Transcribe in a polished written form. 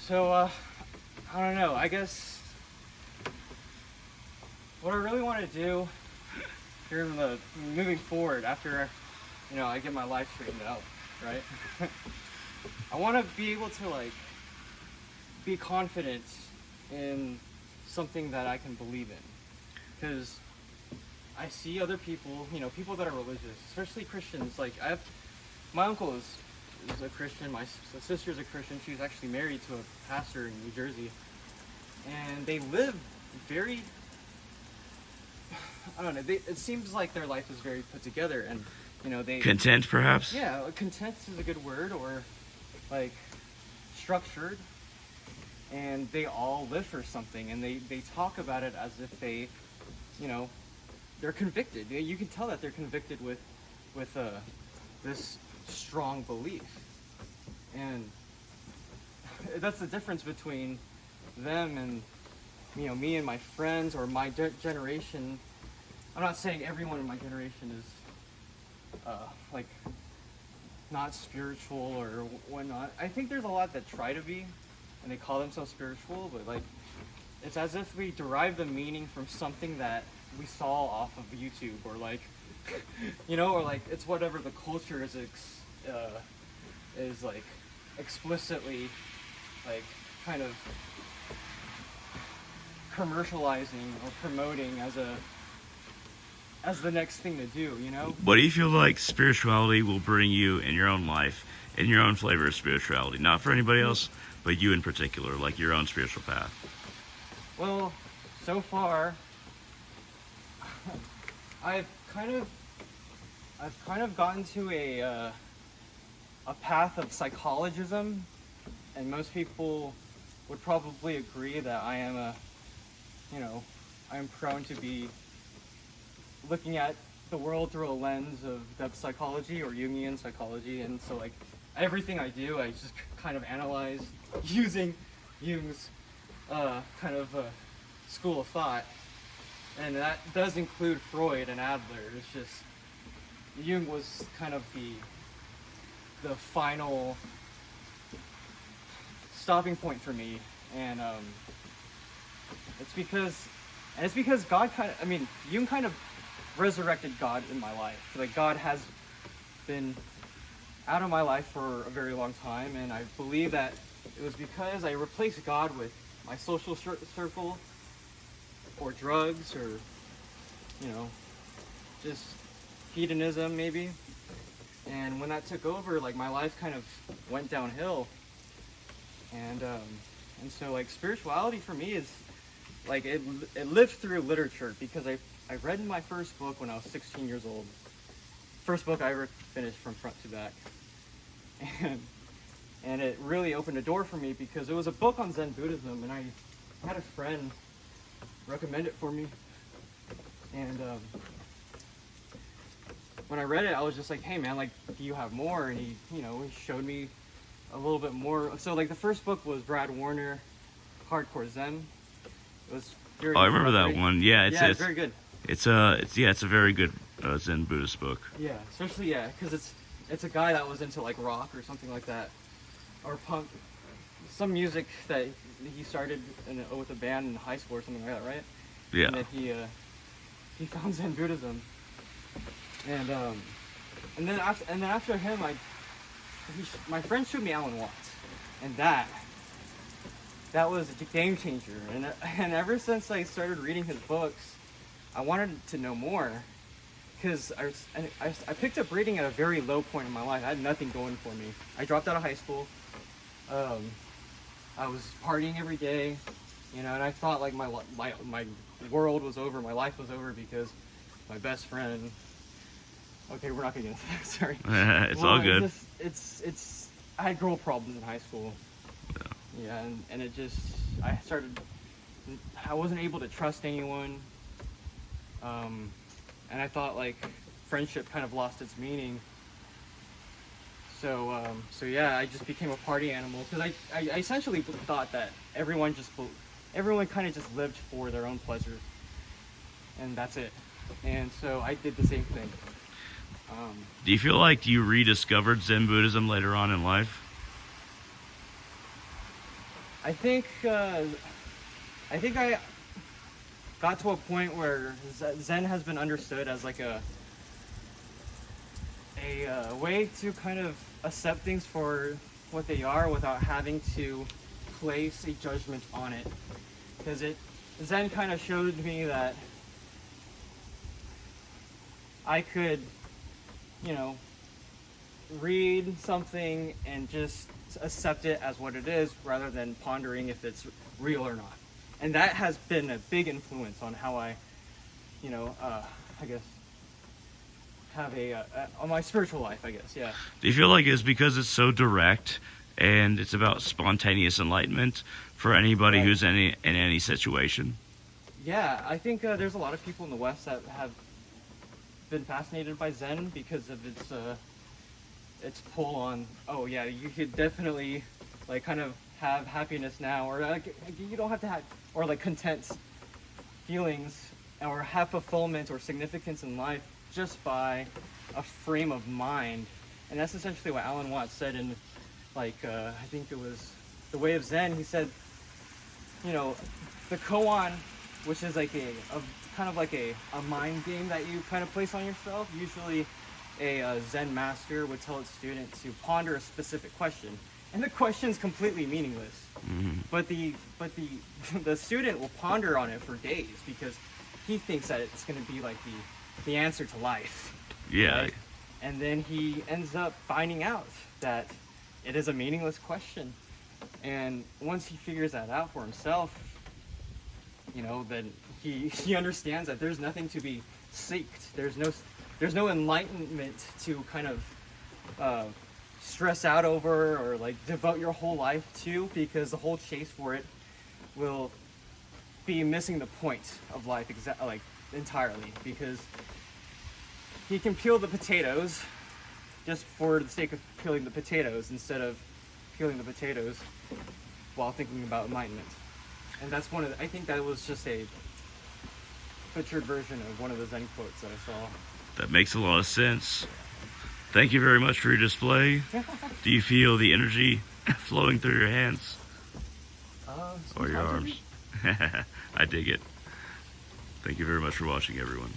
So, I don't know. I guess what I really want to do here in the moving forward after, I get my life straightened out, right? I want to be able to like be confident in something that I can believe in, because I see other people, people that are religious, especially Christians. Like my uncle is a Christian. My sister's a Christian. She's actually married to a pastor in New Jersey, and they live very. I don't know. It seems like their life is very put together, and they Content, perhaps? yeah, content is a good word, or like structured, and they all live for something, and they talk about it as if you know, they're convicted. You can tell that they're convicted with this strong belief, and that's the difference between them and me and my friends or my generation. I'm not saying everyone in my generation is like not spiritual or whatnot. I think there's a lot that try to be, and they call themselves spiritual, but like it's as if we derive the meaning from something that we saw off of YouTube, or like or like it's whatever the culture is like explicitly like kind of commercializing or promoting as the next thing to do, What do you feel like spirituality will bring you in your own life, in your own flavor of spirituality? Not for anybody else, but you in particular, like your own spiritual path. Well, so far, I've kind of gotten to a path of psychologism, and most people would probably agree that I am I am prone to be looking at the world through a lens of depth psychology or Jungian psychology, and so like everything I do, I just kind of analyze using Jung's kind of school of thought, and that does include Freud and Adler. It's just Jung was kind of the final stopping point for me, and it's because God Jung kind of resurrected God in my life. Like God has been out of my life for a very long time, and I believe that it was because I replaced God with my social circle, or drugs, or just hedonism maybe. And when that took over, like my life kind of went downhill, and so like spirituality for me is like it lived through literature, because I read my first book when I was 16 years old. First book I ever finished from front to back. And it really opened a door for me, because it was a book on Zen Buddhism, and I had a friend recommend it for me. And when I read it, I was just like, hey man, like, do you have more? And he showed me a little bit more. So like the first book was Brad Warner, Hardcore Zen. It was very I remember that one. Yeah, it's very good. It's a very good Zen Buddhist book. Yeah, especially because it's a guy that was into like rock or something like that, or punk, some music that he started with a band in high school or something like that, right? Yeah. And that he found Zen Buddhism, and then after him, my friend showed me Alan Watts, and that was a game changer. And ever since I started reading his books, I wanted to know more, because I picked up reading at a very low point in my life. I had nothing going for me. I dropped out of high school. I was partying every day, and I thought like my world was over, my life was over, because my best friend. Okay, we're not gonna get into that. Sorry. It's all good. It's I had girl problems in high school. Yeah, and it just I wasn't able to trust anyone. And I thought like friendship kind of lost its meaning. So yeah, I just became a party animal, because I essentially thought that everyone kind of just lived for their own pleasure, and that's it. And so I did the same thing. Do you feel like you rediscovered Zen Buddhism later on in life? I think I got to a point where Zen has been understood as like a way to kind of accept things for what they are without having to place a judgment on it. Because Zen kind of showed me that I could, you know, read something and just accept it as what it is rather than pondering if it's real or not. And that has been a big influence on how I, I guess, have on my spiritual life, I guess, yeah. Do you feel like it's because it's so direct and it's about spontaneous enlightenment for anybody Right. who's in any situation? Yeah, I think there's a lot of people in the West that have been fascinated by Zen because of its pull on, oh yeah, you could definitely like kind of have happiness now, or like you don't have to have, or like content feelings, or have fulfillment or significance in life just by a frame of mind. And that's essentially what Alan Watts said in, I think it was The Way of Zen. He said, the koan, which is like a kind of like a mind game that you kind of place on yourself. Usually a Zen master would tell its student to ponder a specific question, and the question's completely meaningless. Mm-hmm. But the student will ponder on it for days because he thinks that it's going to be like the answer to life. Yeah. Right? And then he ends up finding out that it is a meaningless question. And once he figures that out for himself, then he understands that there's nothing to be seeked. There's no enlightenment to kind of stress out over or like devote your whole life to, because the whole chase for it will be missing the point of life entirely, because he can peel the potatoes just for the sake of peeling the potatoes instead of peeling the potatoes while thinking about enlightenment. And that's I think that was just a butchered version of one of the Zen quotes that I saw. That makes a lot of sense. Thank you very much for your display. Do you feel the energy flowing through your hands or your arms? I dig it. Thank you very much for watching, everyone.